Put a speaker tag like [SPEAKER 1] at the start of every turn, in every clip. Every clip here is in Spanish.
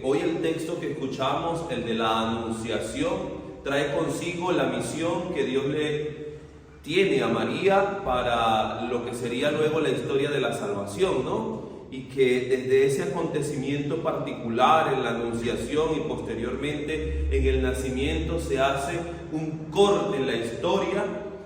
[SPEAKER 1] porque hoy el texto que escuchamos, el de la Anunciación, trae consigo la misión que Dios le tiene a María para lo que sería luego la historia de la salvación, ¿no? Y que desde ese acontecimiento particular en la Anunciación y posteriormente en el nacimiento se hace un corte en la historia,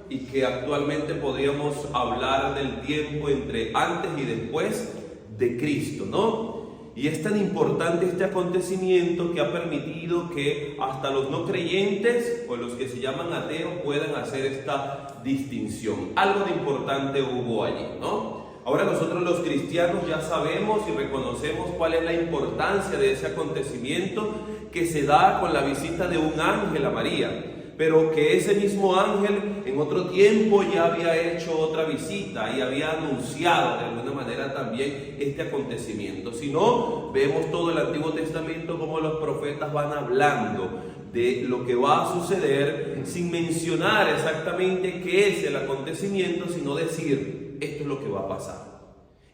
[SPEAKER 1] y que actualmente podríamos hablar del tiempo entre antes y después de Cristo, ¿no? Y es tan importante este acontecimiento que ha permitido que hasta los no creyentes o los que se llaman ateos puedan hacer esta distinción. Algo de importante hubo allí, ¿no? Ahora nosotros los cristianos ya sabemos y reconocemos cuál es la importancia de ese acontecimiento que se da con la visita de un ángel a María, pero que ese mismo ángel en otro tiempo ya había hecho otra visita y había anunciado de alguna manera también este acontecimiento. Si no, vemos todo el Antiguo Testamento como los profetas van hablando de lo que va a suceder sin mencionar exactamente qué es el acontecimiento, sino decir, esto es lo que va a pasar.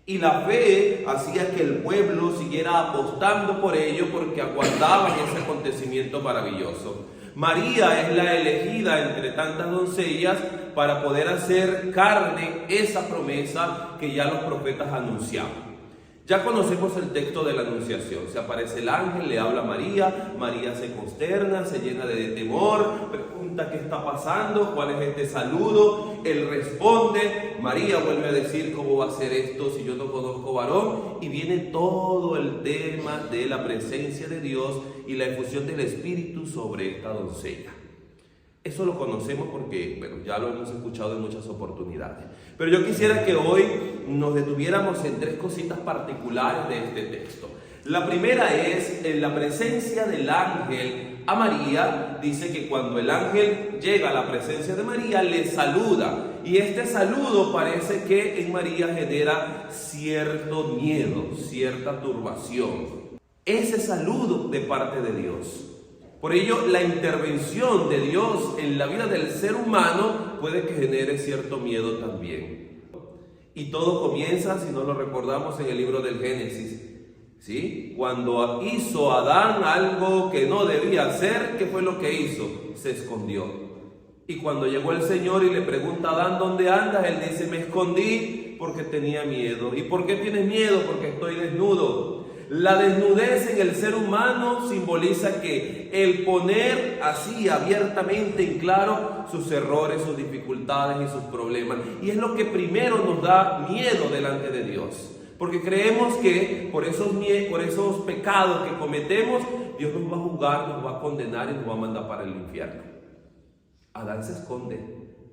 [SPEAKER 1] Y la fe hacía que el pueblo siguiera apostando por ello porque aguardaban ese acontecimiento maravilloso. María es la elegida entre tantas doncellas para poder hacer carne esa promesa que ya los profetas anunciaban. Ya conocemos el texto de la Anunciación. Se aparece el ángel, le habla a María, María se consterna, se llena de temor, pregunta qué está pasando, cuál es este saludo. Él responde, María vuelve a decir cómo va a ser esto si yo no conozco varón, y viene todo el tema de la presencia de Dios y la efusión del Espíritu sobre esta doncella. Eso lo conocemos porque, bueno, ya lo hemos escuchado en muchas oportunidades. Pero yo quisiera que hoy nos detuviéramos en tres cositas particulares de este texto. La primera es en la presencia del ángel a María. Dice que cuando el ángel llega a la presencia de María, le saluda. Y este saludo parece que en María genera cierto miedo, cierta turbación. Ese saludo de parte de Dios. Por ello, la intervención de Dios en la vida del ser humano puede que genere cierto miedo también. Y todo comienza, si no lo recordamos, en el libro del Génesis, ¿sí? Cuando hizo Adán algo que no debía hacer, ¿qué fue lo que hizo? Se escondió. Y cuando llegó el Señor y le pregunta a Adán, ¿dónde andas? Él dice, me escondí porque tenía miedo. ¿Y por qué tienes miedo? Porque estoy desnudo. La desnudez en el ser humano simboliza que el poner así abiertamente en claro sus errores, sus dificultades y sus problemas. Y es lo que primero nos da miedo delante de Dios. Porque creemos que por esos pecados que cometemos, Dios nos va a juzgar, nos va a condenar y nos va a mandar para el infierno. Adán se esconde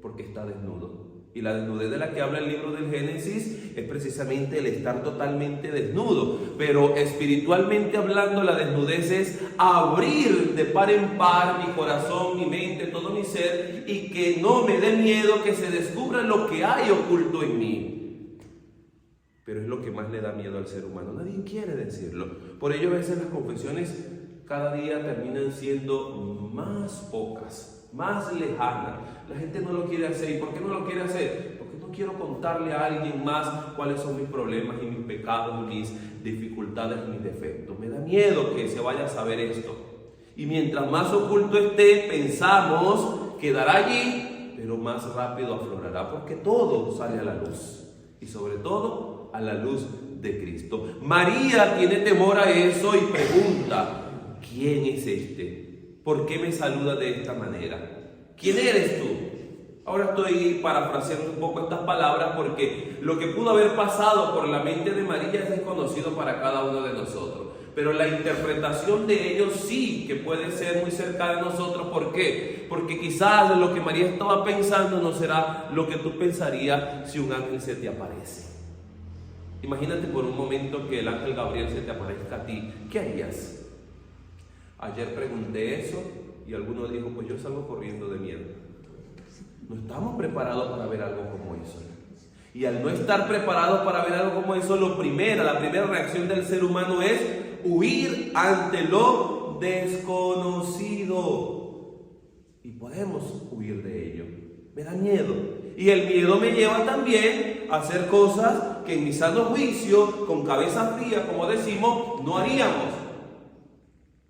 [SPEAKER 1] porque está desnudo. Y la desnudez de la que habla el libro del Génesis es precisamente el estar totalmente desnudo. Pero espiritualmente hablando, la desnudez es abrir de par en par mi corazón, mi mente, todo mi ser, y que no me dé miedo que se descubra lo que hay oculto en mí. Pero es lo que más le da miedo al ser humano. Nadie quiere decirlo. Por ello a veces las confesiones cada día terminan siendo más pocas, más lejanas. La gente no lo quiere hacer. ¿Y por qué no lo quiere hacer? Porque no quiero contarle a alguien más cuáles son mis problemas y mis pecados, mis dificultades y mis defectos. Me da miedo que se vaya a saber esto. Y mientras más oculto esté, pensamos quedará allí, pero más rápido aflorará, porque todo sale a la luz. Y sobre todo a la luz de Cristo. María tiene temor a eso y pregunta, ¿quién es este? ¿Por qué me saluda de esta manera? ¿Quién eres tú? Ahora estoy parafraseando un poco estas palabras porque lo que pudo haber pasado por la mente de María es desconocido para cada uno de nosotros. Pero la interpretación de ellos sí que puede ser muy cercana a nosotros. ¿Por qué? Porque quizás lo que María estaba pensando no será lo que tú pensarías si un ángel se te aparece. Imagínate por un momento que el ángel Gabriel se te aparezca a ti. ¿Qué harías? Ayer pregunté eso y alguno dijo, pues yo salgo corriendo de miedo. No estamos preparados para ver algo como eso. Y al no estar preparados para ver algo como eso, la primera reacción del ser humano es huir ante lo desconocido. Y podemos huir de ello. Me da miedo. Y el miedo me lleva también a hacer cosas que en mi sano juicio, con cabeza fría, como decimos, no haríamos.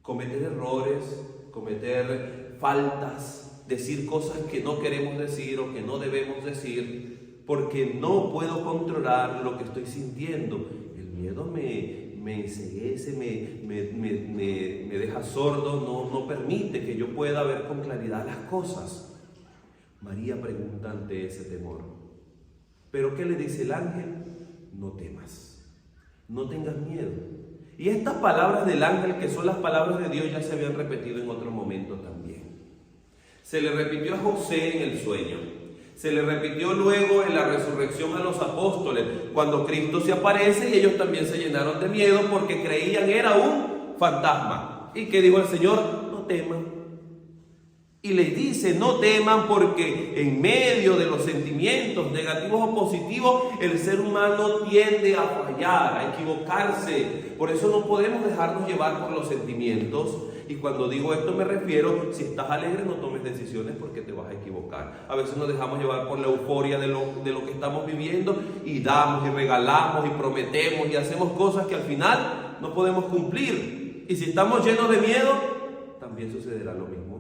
[SPEAKER 1] cometer errores, cometer faltas, decir cosas que no queremos decir o que no debemos decir, porque no puedo controlar lo que estoy sintiendo. El miedo me enceguece, me deja sordo, no permite que yo pueda ver con claridad las cosas. María pregunta ante ese temor. ¿Pero qué le dice el ángel? No temas, no tengas miedo. Y estas palabras del ángel, que son las palabras de Dios, ya se habían repetido en otro momento también. Se le repitió a José en el sueño. Se le repitió luego en la resurrección a los apóstoles, cuando Cristo se aparece y ellos también se llenaron de miedo porque creían era un fantasma. ¿Y qué dijo el Señor? No teman. Y les dice, no teman, porque en medio de los sentimientos negativos o positivos, el ser humano tiende a fallar, a equivocarse. Por eso no podemos dejarnos llevar por los sentimientos. Y cuando digo esto me refiero, si estás alegre no tomes decisiones porque te vas a equivocar. A veces nos dejamos llevar por la euforia de lo que estamos viviendo y damos y regalamos y prometemos y hacemos cosas que al final no podemos cumplir. Y si estamos llenos de miedo, también sucederá lo mismo.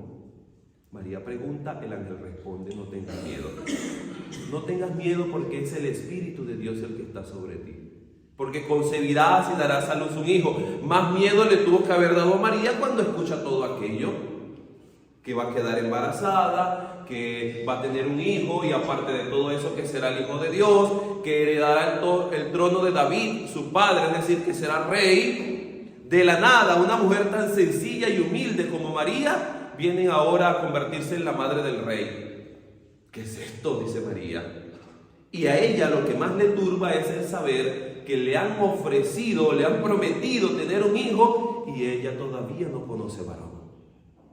[SPEAKER 1] María pregunta, el ángel responde, no tengas miedo. No tengas miedo porque es el Espíritu de Dios el que está sobre ti. Porque concebirás y darás a luz un hijo. Más miedo le tuvo que haber dado a María cuando escucha todo aquello. Que va a quedar embarazada, que va a tener un hijo y aparte de todo eso que será el Hijo de Dios, que heredará el trono de David, su padre, es decir, que será rey. De la nada, una mujer tan sencilla y humilde como María viene ahora a convertirse en la madre del rey. ¿Qué es esto?, dice María. Y a ella lo que más le turba es el saber que le han ofrecido, le han prometido tener un hijo y ella todavía no conoce varón.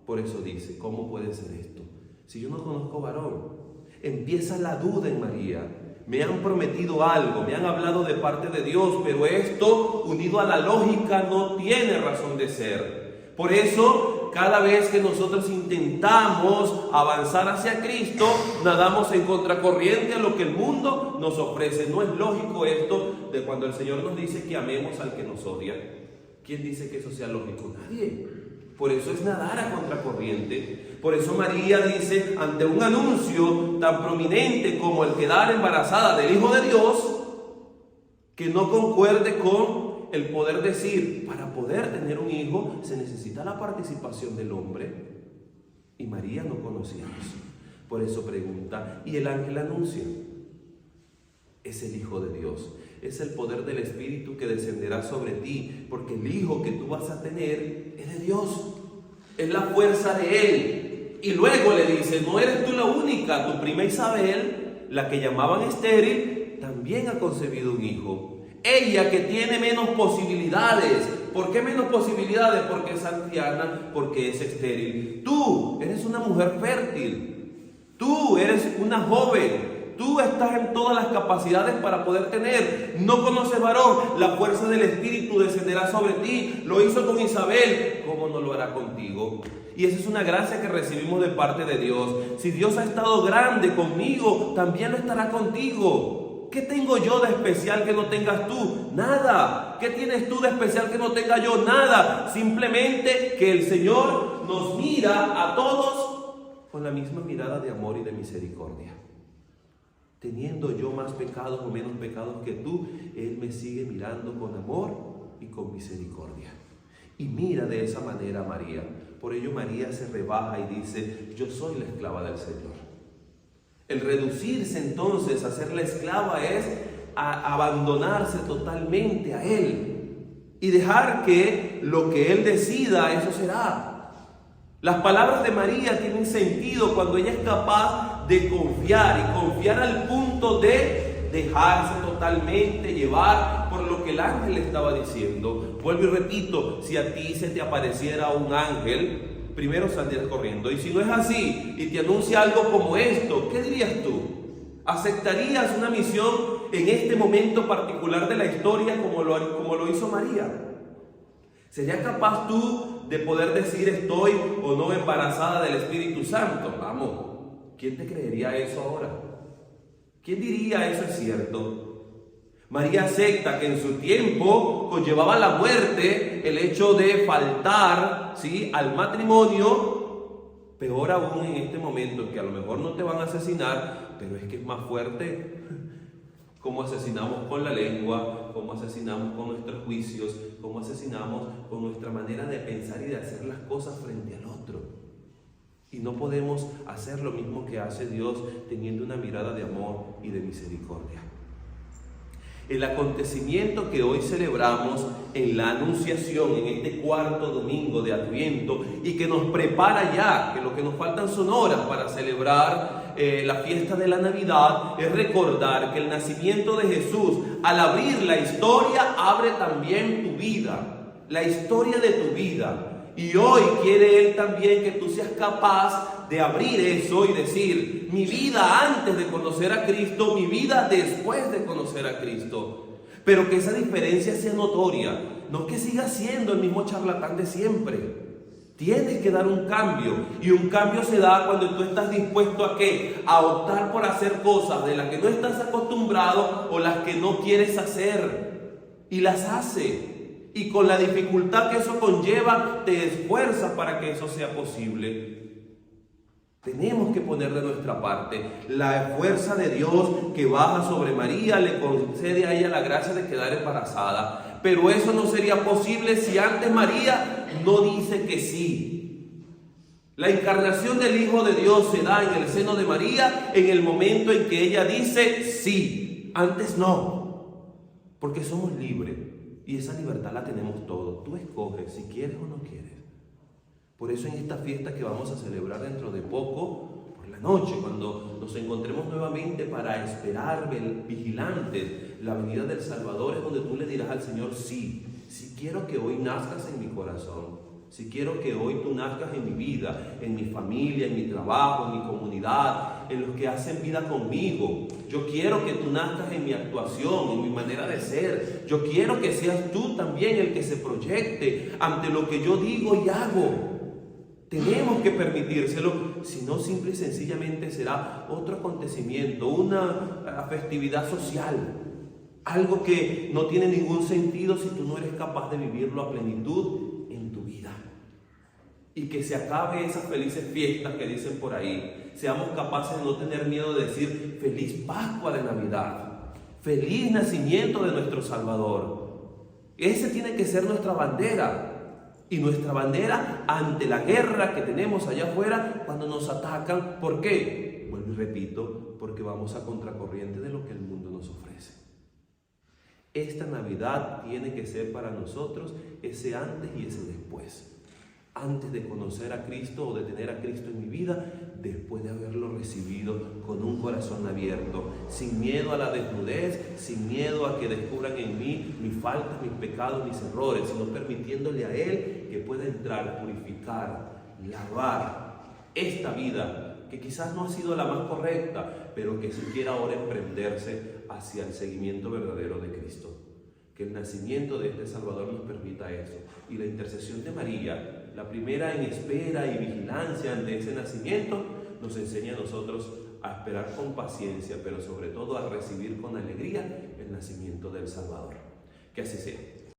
[SPEAKER 1] Por eso dice, ¿cómo puede ser esto? Si yo no conozco varón. Empieza la duda en María. Me han prometido algo, me han hablado de parte de Dios, pero esto, unido a la lógica, no tiene razón de ser. Por eso, cada vez que nosotros intentamos avanzar hacia Cristo, nadamos en contracorriente a lo que el mundo nos ofrece. No es lógico esto de cuando el Señor nos dice que amemos al que nos odia. ¿Quién dice que eso sea lógico? Nadie. Por eso es nadar a contracorriente. Por eso María dice, ante un anuncio tan prominente como el quedar embarazada del Hijo de Dios, que no concuerde con el poder decir, para poder tener un hijo se necesita la participación del hombre. Y María no conocía eso. Por eso pregunta, y el ángel anuncia, es el Hijo de Dios. Es el poder del Espíritu que descenderá sobre ti, porque el hijo que tú vas a tener es de Dios. Es la fuerza de Él. Y luego le dice, no eres tú la única, tu prima Isabel, la que llamaban estéril, también ha concebido un hijo. Ella que tiene menos posibilidades. ¿Por qué menos posibilidades? Porque es anciana, porque es estéril. Tú eres una mujer fértil. Tú eres una joven. Tú estás en todas las capacidades para poder tener. No conoces varón. La fuerza del Espíritu descenderá sobre ti. Lo hizo con Isabel. ¿Cómo no lo hará contigo? Y esa es una gracia que recibimos de parte de Dios. Si Dios ha estado grande conmigo, también lo estará contigo. ¿Qué tengo yo de especial que no tengas tú? Nada. ¿Qué tienes tú de especial que no tenga yo? Nada. Simplemente que el Señor nos mira a todos con la misma mirada de amor y de misericordia. Teniendo yo más pecados o menos pecados que tú, Él me sigue mirando con amor y con misericordia. Y mira de esa manera a María. Por ello María se rebaja y dice, yo soy la esclava del Señor. El reducirse entonces a ser la esclava es a abandonarse totalmente a Él y dejar que lo que Él decida, eso será. Las palabras de María tienen sentido cuando ella es capaz de confiar y confiar al punto de dejarse totalmente llevar por lo que el ángel le estaba diciendo. Vuelvo y repito, si a ti se te apareciera un ángel, primero saldrías corriendo. Y si no es así y te anuncia algo como esto, ¿qué dirías tú? ¿Aceptarías una misión en este momento particular de la historia como lo hizo María? ¿Serías capaz tú de poder decir estoy o no embarazada del Espíritu Santo? Vamos, ¿quién te creería eso ahora? ¿Quién diría eso es cierto? María acepta que en su tiempo conllevaba la muerte el hecho de faltar, ¿sí?, al matrimonio, peor aún en este momento, que a lo mejor no te van a asesinar, pero es que es más fuerte cómo asesinamos con la lengua, cómo asesinamos con nuestros juicios, cómo asesinamos con nuestra manera de pensar y de hacer las cosas frente al otro. Y no podemos hacer lo mismo que hace Dios, teniendo una mirada de amor y de misericordia. El acontecimiento que hoy celebramos en la Anunciación, en este cuarto domingo de Adviento, y que nos prepara ya, que lo que nos faltan son horas para celebrar la fiesta de la Navidad, es recordar que el nacimiento de Jesús, al abrir la historia, abre también tu vida, la historia de tu vida. Y hoy quiere Él también que tú seas capaz de abrir eso y decir: mi vida antes de conocer a Cristo, mi vida después de conocer a Cristo. Pero que esa diferencia sea notoria, no que sigas siendo el mismo charlatán de siempre. Tienes que dar un cambio, y un cambio se da cuando tú estás dispuesto ¿a qué? A optar por hacer cosas de las que no estás acostumbrado o las que no quieres hacer, y las haces. Y con la dificultad que eso conlleva, te esfuerzas para que eso sea posible. Tenemos que poner de nuestra parte. La fuerza de Dios que baja sobre María le concede a ella la gracia de quedar embarazada. Pero eso no sería posible si antes María no dice que sí. La encarnación del Hijo de Dios se da en el seno de María en el momento en que ella dice sí. Antes no. Porque somos libres. Y esa libertad la tenemos todos. Tú escoges si quieres o no quieres. Por eso en esta fiesta que vamos a celebrar dentro de poco, por la noche, cuando nos encontremos nuevamente para esperar vigilantes la venida del Salvador, es donde tú le dirás al Señor: sí, sí quiero que hoy nazcas en mi corazón. Si quiero que hoy tú nazcas en mi vida, en mi familia, en mi trabajo, en mi comunidad, en los que hacen vida conmigo. Yo quiero que tú nazcas en mi actuación, en mi manera de ser. Yo quiero que seas tú también el que se proyecte ante lo que yo digo y hago. Tenemos que permitírselo, si no simple y sencillamente será otro acontecimiento, una festividad social. Algo que no tiene ningún sentido si tú no eres capaz de vivirlo a plenitud en tu vida. Y que se acabe esas felices fiestas que dicen por ahí. Seamos capaces de no tener miedo de decir: feliz Pascua de Navidad, feliz nacimiento de nuestro Salvador. Ese tiene que ser nuestra bandera. Y nuestra bandera ante la guerra que tenemos allá afuera cuando nos atacan. ¿Por qué? Vuelvo y repito, porque vamos a contracorriente de lo que el mundo nos ofrece. Esta Navidad tiene que ser para nosotros ese antes y ese después. Antes de conocer a Cristo o de tener a Cristo en mi vida, después de haberlo recibido con un corazón abierto, sin miedo a la desnudez, sin miedo a que descubran en mí mis faltas, mis pecados, mis errores, sino permitiéndole a Él que pueda entrar, purificar, lavar esta vida que quizás no ha sido la más correcta, pero que si quiere ahora emprenderse hacia el seguimiento verdadero de Cristo. Que el nacimiento de este Salvador nos permita eso. Y la intercesión de María, la primera en espera y vigilancia ante ese nacimiento, nos enseña a nosotros a esperar con paciencia, pero sobre todo a recibir con alegría el nacimiento del Salvador. Que así sea.